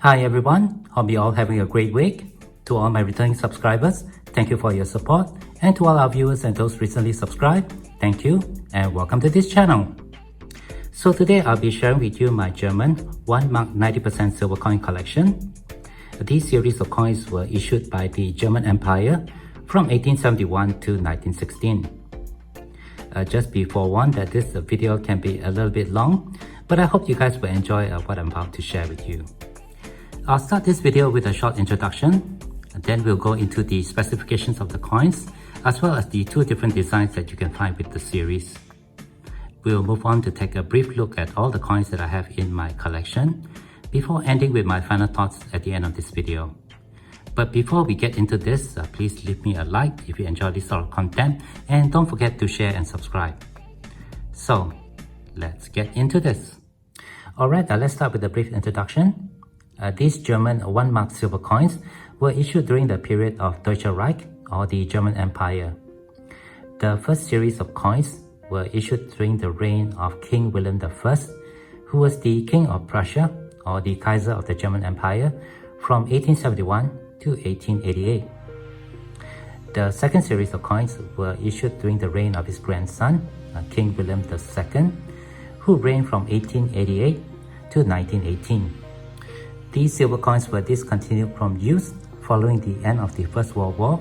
Hi everyone, hope you all having a great week. To all my returning subscribers, thank you for your support. And to all our viewers and those recently subscribed, thank you and welcome to this channel. So today I'll be sharing with you my German 1 mark 90% silver coin collection. These series of coins were issued by the German Empire from 1871 to 1916. Just be forewarned that this video can be a little bit long, but I hope you guys will enjoy what I'm about to share with you. I'll start this video with a short introduction, and then we'll go into the specifications of the coins, as well as the two different designs that you can find with the series. We'll move on to take a brief look at all the coins that I have in my collection, before ending with my final thoughts at the end of this video. But before we get into this, please leave me a like if you enjoy this sort of content, and don't forget to share and subscribe. So, let's get into this. Alright, let's start with a brief introduction. These German 1 mark silver coins were issued during the period of Deutsches Reich, or the German Empire. The first series of coins were issued during the reign of King William I, who was the King of Prussia, or the Kaiser of the German Empire, from 1871 to 1888. The second series of coins were issued during the reign of his grandson, King William II, who reigned from 1888 to 1918. These silver coins were discontinued from use following the end of the First World War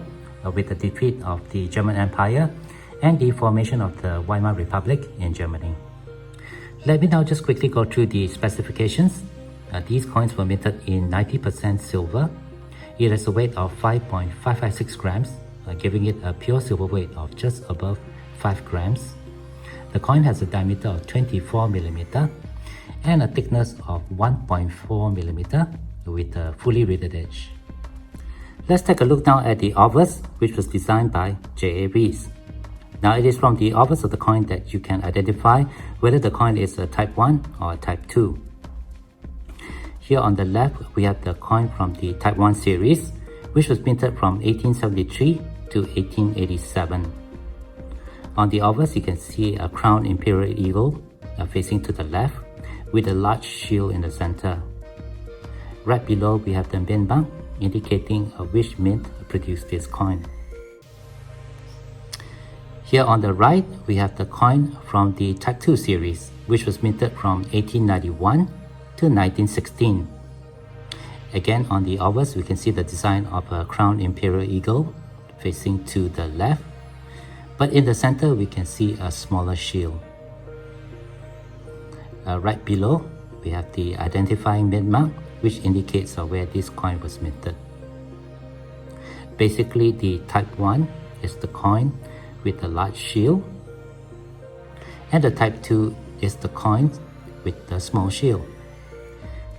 with the defeat of the German Empire and the formation of the Weimar Republic in Germany. Let me now just quickly go through the specifications. These coins were minted in 90% silver. It has a weight of 5.556 grams, giving it a pure silver weight of just above 5 grams. The coin has a diameter of 24 mm and a thickness of 1.4 mm with a fully riveted edge. Let's take a look now at the obverse, which was designed by J.A. Rees. Now it is from the obverse of the coin that you can identify whether the coin is a Type 1 or a Type 2. Here on the left, we have the coin from the Type 1 series, which was minted from 1873 to 1887. On the obverse, you can see a crowned imperial eagle facing to the left, with a large shield in the center. Right below, we have the Mintmark, indicating which mint produced this coin. Here on the right, we have the coin from the Type 2 series, which was minted from 1891 to 1916. Again, on the obverse, we can see the design of a crowned imperial eagle facing to the left, but in the center, we can see a smaller shield. Right below, we have the identifying Mintmark, which indicates where this coin was minted. Basically, the Type 1 is the coin with the large shield, and the Type 2 is the coin with the small shield.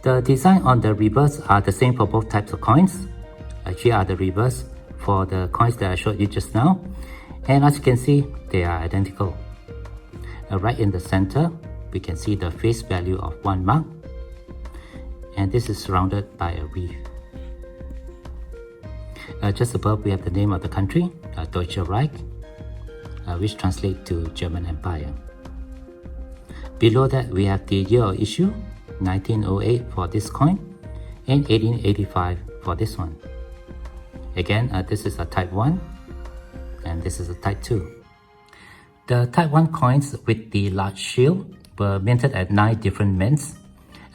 The design on the reverse are the same for both types of coins. Here are the reverse for the coins that I showed you just now, and as you can see, they are identical. Right in the center, we can see the face value of 1 mark, and this is surrounded by a reef. Just above, we have the name of the country, Deutsches Reich, which translates to German Empire. Below that, we have the year of issue, 1908 for this coin, and 1885 for this one. Again, this is a Type 1, and this is a Type 2. The Type 1 coins with the large shield were minted at 9 different mints,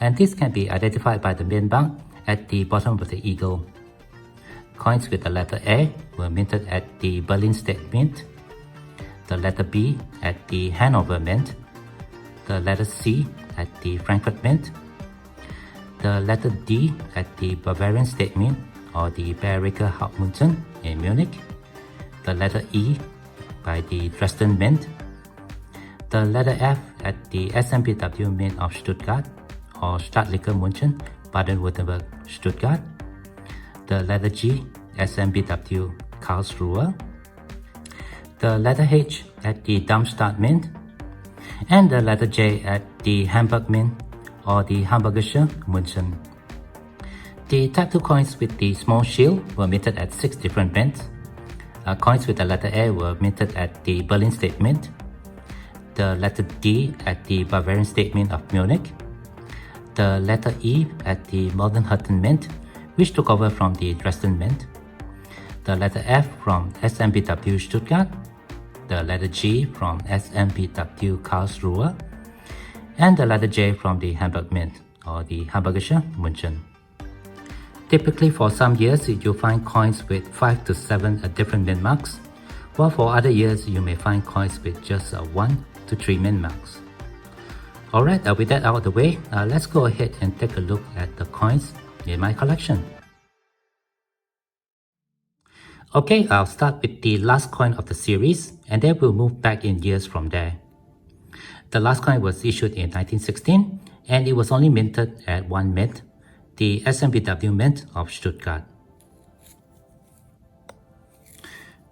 and this can be identified by the Mintmark at the bottom of the eagle. Coins with the letter A were minted at the Berlin State Mint, the letter B at the Hanover Mint, the letter C at the Frankfurt Mint, the letter D at the Bavarian State Mint, or the Bayerischer Hauptmünzen in Munich, the letter E by the Dresden Mint, the letter F at the SMBW Mint of Stuttgart, or Staatliche Münzen, Baden-Württemberg, Stuttgart, the letter G, SMBW Karlsruhe, the letter H at the Darmstadt Mint, and the letter J at the Hamburg Mint, or the Hamburgische Münzen. The Type 2 coins with the small shield were minted at 6 different mints. Coins with the letter A were minted at the Berlin State Mint, the letter D at the Bavarian State Mint of Munich, the letter E at the Modern Hutton Mint, which took over from the Dresden Mint, the letter F from SMBW Stuttgart, the letter G from SMBW Karlsruhe, and the letter J from the Hamburg Mint, or the Hamburgische München. Typically for some years, you'll find coins with 5 to 7 different mint marks, while for other years, you may find coins with just 1 to 3 mint marks. Alright, with that out of the way, let's go ahead and take a look at the coins in my collection. Okay, I'll start with the last coin of the series, and then we'll move back in years from there. The last coin was issued in 1916, and it was only minted at one mint, the SMBW Mint of Stuttgart.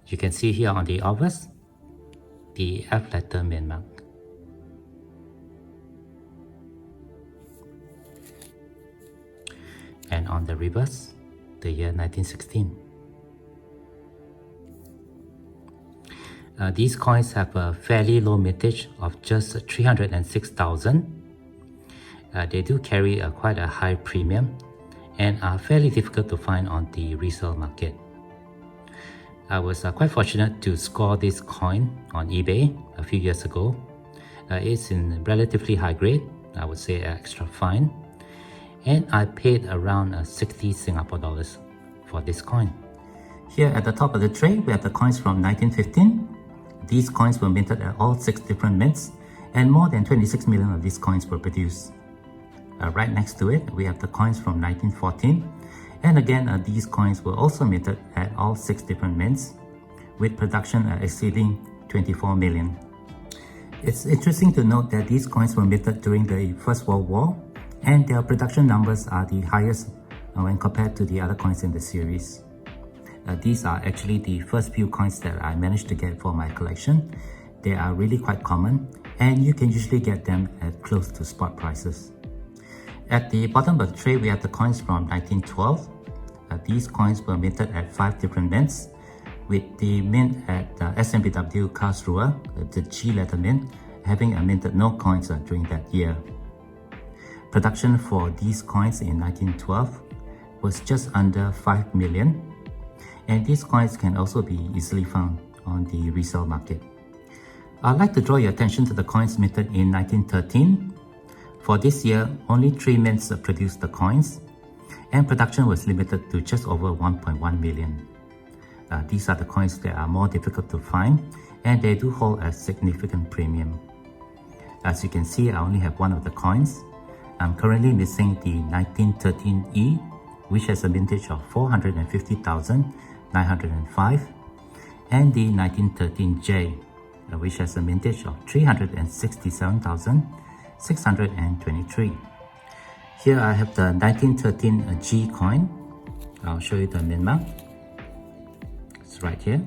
You can see here on the obverse, the F letter mint mark. And on the reverse, the year 1916. These coins have a fairly low mintage of just 306,000. They do carry quite a high premium and are fairly difficult to find on the resale market. I was quite fortunate to score this coin on eBay a few years ago. It's in relatively high grade, I would say extra fine, and I paid around 60 Singapore dollars for this coin. Here at the top of the tray, we have the coins from 1915. These coins were minted at all 6 different mints, and more than 26 million of these coins were produced. Right next to it, we have the coins from 1914, and again, these coins were also minted at all 6 different mints, with production exceeding 24 million. It's interesting to note that these coins were minted during the First World War, and their production numbers are the highest when compared to the other coins in the series. These are actually the first few coins that I managed to get for my collection. They are really quite common, and you can usually get them at close to spot prices. At the bottom of the tray, we have the coins from 1912. These coins were minted at 5 different mints, with the mint at SMBW Karlsruhe, the G letter mint, having minted no coins during that year. Production for these coins in 1912 was just under 5 million, and these coins can also be easily found on the resale market. I'd like to draw your attention to the coins minted in 1913. For this year, only 3 mints produced the coins, and production was limited to just over 1.1 million. These are the coins that are more difficult to find, and they do hold a significant premium. As you can see, I only have one of the coins. I'm currently missing the 1913E, which has a mintage of 450,905, and the 1913J, which has a mintage of 367,623. Here I have the 1913G coin. I'll show you the mint mark. It's right here.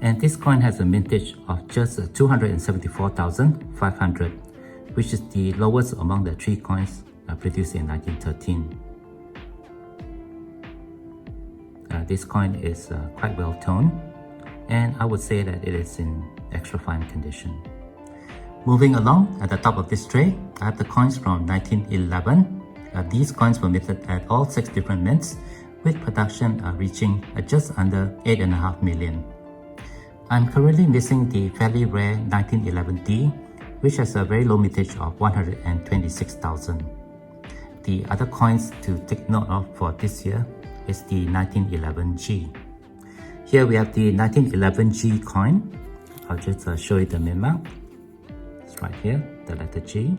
And this coin has a mintage of just 274,500, which is the lowest among the 3 coins produced in 1913. This coin is quite well toned, and I would say that it is in extra fine condition. Moving along, at the top of this tray, I have the coins from 1911. These coins were minted at all 6 different mints, with production reaching just under 8.5 million. I'm currently missing the fairly rare 1911D, which has a very low mintage of 126,000. The other coins to take note of for this year is the 1911G. Here we have the 1911G coin. I'll just show you the mint mark. It's right here, the letter G.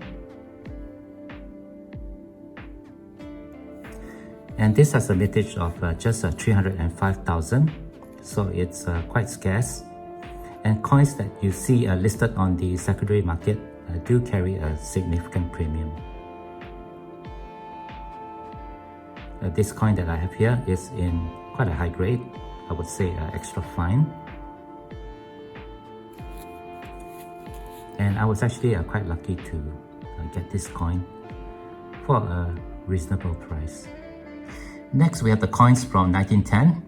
And this has a mintage of just 305,000, so it's quite scarce. And coins that you see listed on the secondary market do carry a significant premium. This coin that I have here is in quite a high grade, I would say extra fine. And I was actually quite lucky to get this coin for a reasonable price. Next, we have the coins from 1910.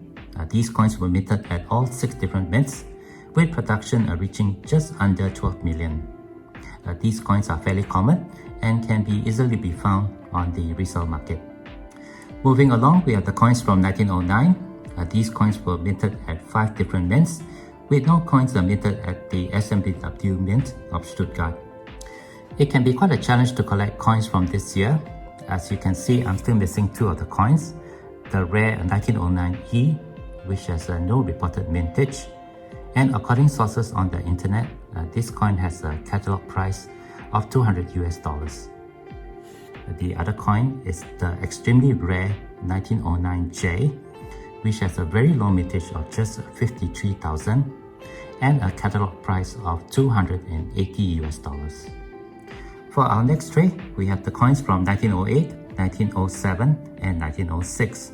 These coins were minted at all 6 different mints, with production reaching just under 12 million. These coins are fairly common and can be easily be found on the resale market. Moving along, we have the coins from 1909. These coins were minted at 5 different mints, with no coins minted at the SMBW Mint of Stuttgart. It can be quite a challenge to collect coins from this year. As you can see, I'm still missing 2 of the coins. The rare 1909E, which has no reported mintage, and according sources on the internet, this coin has a catalog price of $200 US. The other coin is the extremely rare 1909J, which has a very low mintage of just 53,000 and a catalog price of $280 US. For our next trade, we have the coins from 1908, 1907, and 1906.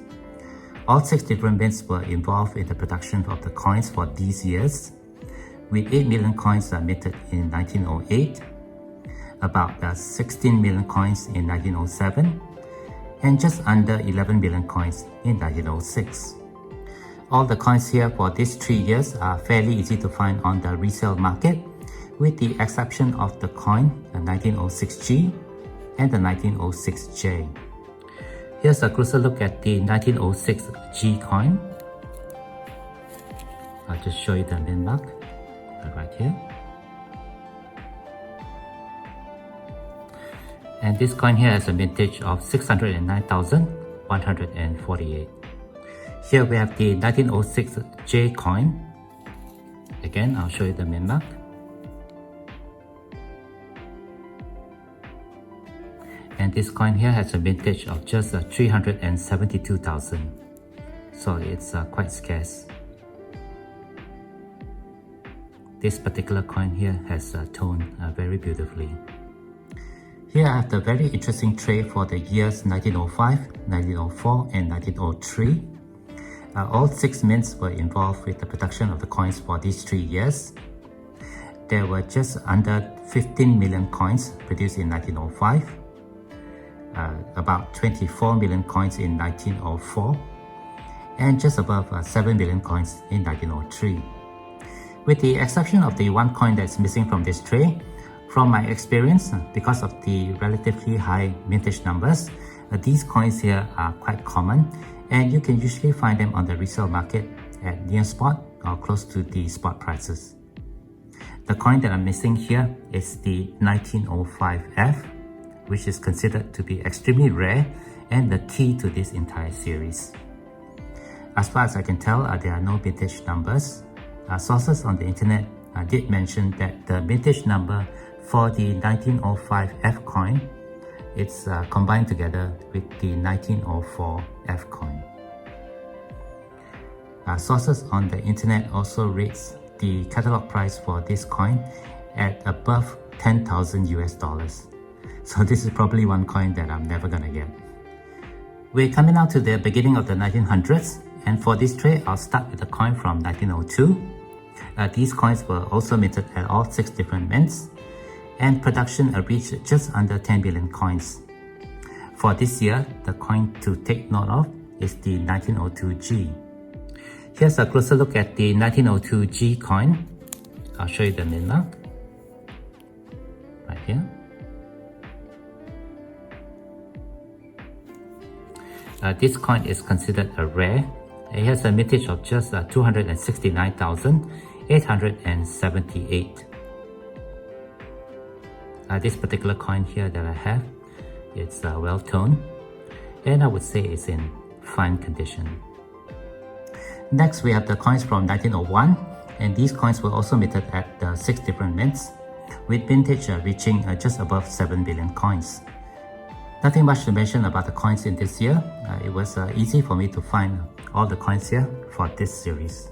All 6 different mints were involved in the production of the coins for these years, with 8 million coins minted in 1908, about 16 million coins in 1907, and just under 11 million coins in 1906. All the coins here for these 3 years are fairly easy to find on the resale market, with the exception of the coin, the 1906G and the 1906J. Here's a closer look at the 1906G coin. I'll just show you the Mintmark right here. And this coin here has a mintage of 609,148. Here we have the 1906J coin. Again, I'll show you the Mintmark. And this coin here has a mintage of just 372,000. So it's quite scarce. This particular coin here has toned very beautifully. Here I have the very interesting tray for the years 1905, 1904 and 1903. All 6 mints were involved with the production of the coins for these 3 years. There were just under 15 million coins produced in 1905, about 24 million coins in 1904, and just above 7 million coins in 1903. With the exception of the one coin that's missing from this tray, from my experience, because of the relatively high mintage numbers, these coins here are quite common, and you can usually find them on the resale market at near spot or close to the spot prices. The coin that I'm missing here is the 1905F, which is considered to be extremely rare and the key to this entire series. As far as I can tell, there are no vintage numbers. Sources on the internet did mention that the vintage number for the 1905F coin, it's combined together with the 1904F coin. Sources on the internet also rates the catalog price for this coin at above 10,000 US. So this is probably one coin that I'm never gonna get. We're coming out to the beginning of the 1900s, and for this trade, I'll start with a coin from 1902. These coins were also minted at all 6 different mints, and production reached just under 10 billion coins. For this year, the coin to take note of is the 1902G. Here's a closer look at the 1902G coin. I'll show you the Mintmark right here. This coin is considered a rare. It has a mintage of just 269,878. This particular coin here that I have, it's well toned, and I would say it's in fine condition. Next, we have the coins from 1901, and these coins were also minted at 6 different mints, with vintage reaching just above 7 billion coins. Nothing much to mention about the coins in this year. It was easy for me to find all the coins here for this series.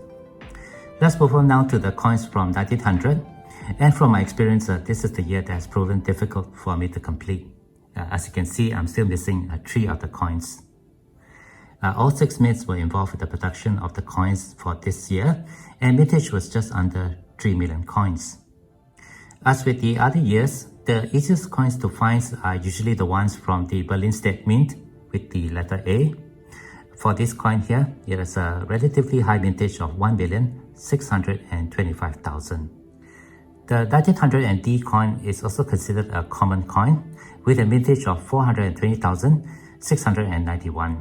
Let's move on now to the coins from 1900. And from my experience, this is the year that has proven difficult for me to complete. As you can see, I'm still missing 3 of the coins. All 6 mints were involved with the production of the coins for this year, and mintage was just under 3 million coins. As with the other years, the easiest coins to find are usually the ones from the Berlin State Mint with the letter A. For this coin here, it has a relatively high mintage of 1,625,000. The 1900 D coin is also considered a common coin with a mintage of 420,691.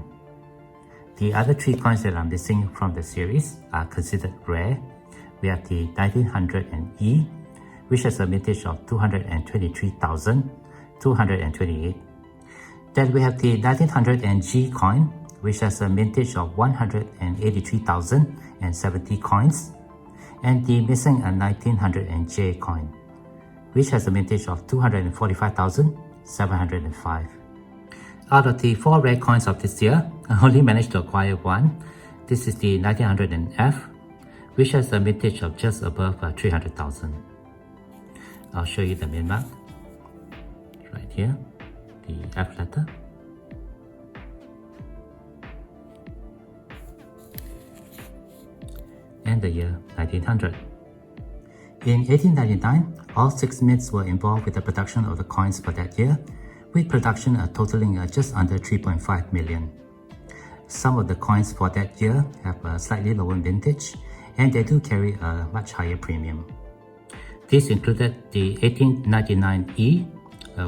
The other three coins that are missing from the series are considered rare. We have the 1900 E, which has a mintage of 223,228. Then we have the 1900 G coin, which has a mintage of 183,070 coins, and the missing 1900 J coin, which has a mintage of 245,705. Out of the 4 rare coins of this year, I only managed to acquire one. This is the 1900 F, which has a mintage of just above 300,000. I'll show you the Mintmark right here, the F letter. And the year 1900. In 1899, all 6 mints were involved with the production of the coins for that year, with production totaling just under 3.5 million. Some of the coins for that year have a slightly lower vintage, and they do carry a much higher premium. This included the 1899 E,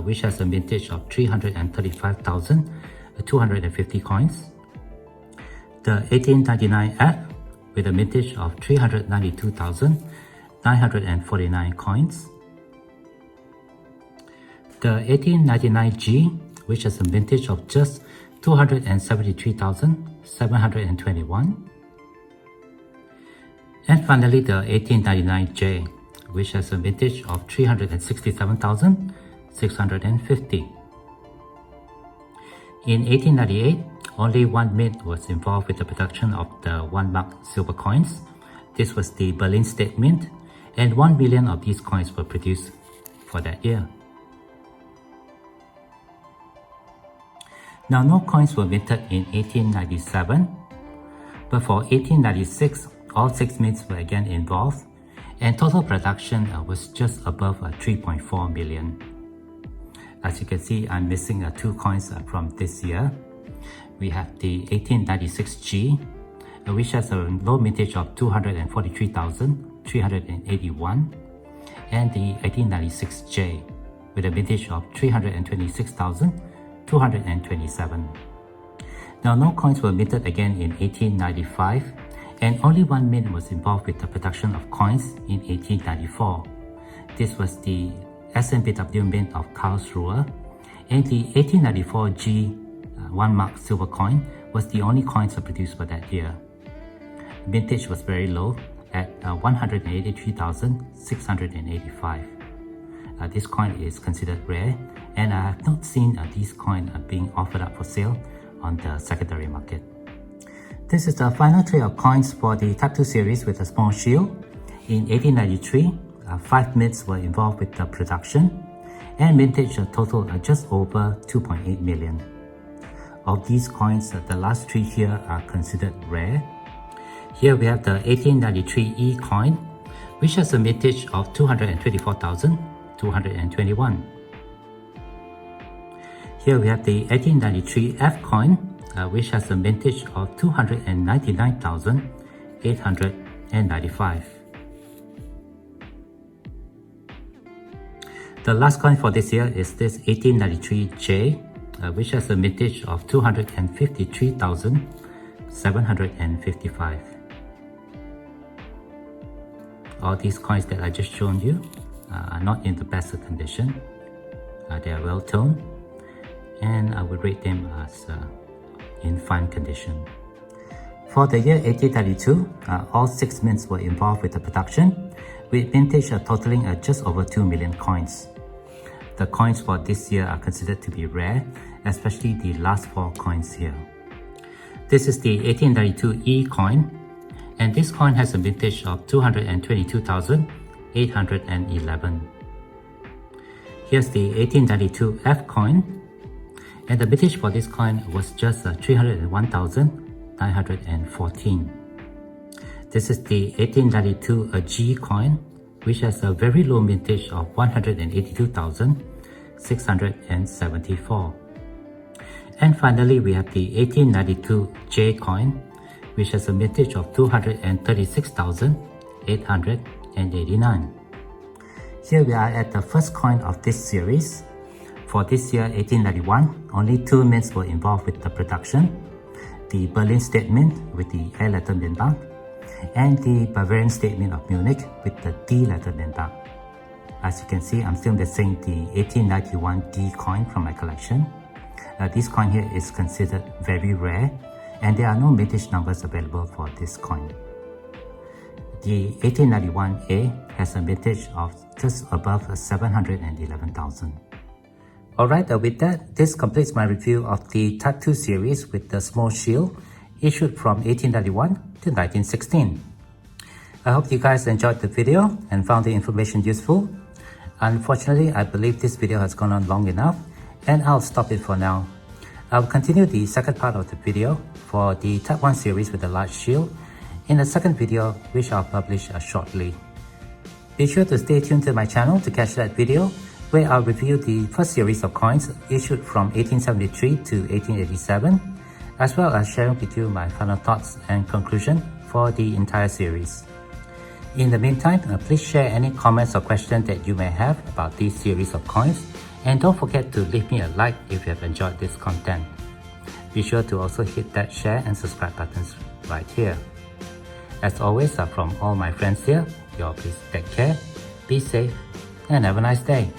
which has a vintage of 335,250 coins, the 1899 F, with a vintage of 392,949 coins, the 1899 G, which has a vintage of just 273,721, and finally the 1899 J, which has a vintage of 367,650. In 1898, only one mint was involved with the production of the 1 mark silver coins. This was the Berlin State Mint, and 1 million of these coins were produced for that year. Now, no coins were minted in 1897, but for 1896, all 6 mints were again involved, and total production was just above 3.4 million. As you can see, I'm missing 2 coins from this year. We have the 1896 G, which has a low mintage of 243,381, and the 1896 J, with a mintage of 326,227. Now, no coins were minted again in 1895, and only one mint was involved with the production of coins in 1894. This was the SMBW Mint of Karlsruhe, and the 1894 G 1 mark silver coin was the only coins produced for that year. Vintage was very low at 183,685. This coin is considered rare, and I have not seen these coins being offered up for sale on the secondary market. This is the final tray of coins for the Type 2 series with a small shield. In 1893, 5 mints were involved with the production, and mintage totaled just over 2.8 million. Of these coins, the last 3 here are considered rare. Here we have the 1893 E coin, which has a mintage of 224,221. Here we have the 1893 F coin, which has a mintage of 299,895. The last coin for this year is this 1893 J, which has a mintage of 253,755. All these coins that I just shown you are not in the best condition. They are well toned, and I would rate them as in fine condition. For the year 1832, all 6 mints were involved with the production, with mintage totaling just over 2 million coins. The coins for this year are considered to be rare, especially the last 4 coins here. This is the 1892 E coin, and this coin has a mintage of 222,811. Here's the 1892 F coin, and the mintage for this coin was just 301,914. This is the 1892 G coin, which has a very low mintage of 182,674. And finally, we have the 1892 J coin, which has a mintage of 236,889. Here we are at the first coin of this series. For this year, 1891, only 2 mints were involved with the production. The Berlin State Mint with the A letter Mintmark, and the Bavarian State Mint of Munich with the D letter Mintmark. As you can see, I'm still missing the 1891 D coin from my collection. This coin here is considered very rare, and there are no mintage numbers available for this coin. The 1891A has a mintage of just above 711,000. Alright, with that, this completes my review of the Type 2 series with the small shield issued from 1891 to 1916. I hope you guys enjoyed the video and found the information useful. Unfortunately, I believe this video has gone on long enough, and I'll stop it for now. I'll continue the second part of the video for the Type 1 series with the large shield in the second video, which I'll publish shortly. Be sure to stay tuned to my channel to catch that video, where I'll review the first series of coins issued from 1873 to 1887, as well as sharing with you my final thoughts and conclusion for the entire series. In the meantime, please share any comments or questions that you may have about this series of coins, and don't forget to leave me a like if you have enjoyed this content. Be sure to also hit that share and subscribe buttons right here. As always, from all my friends here, you all please take care, be safe, and have a nice day.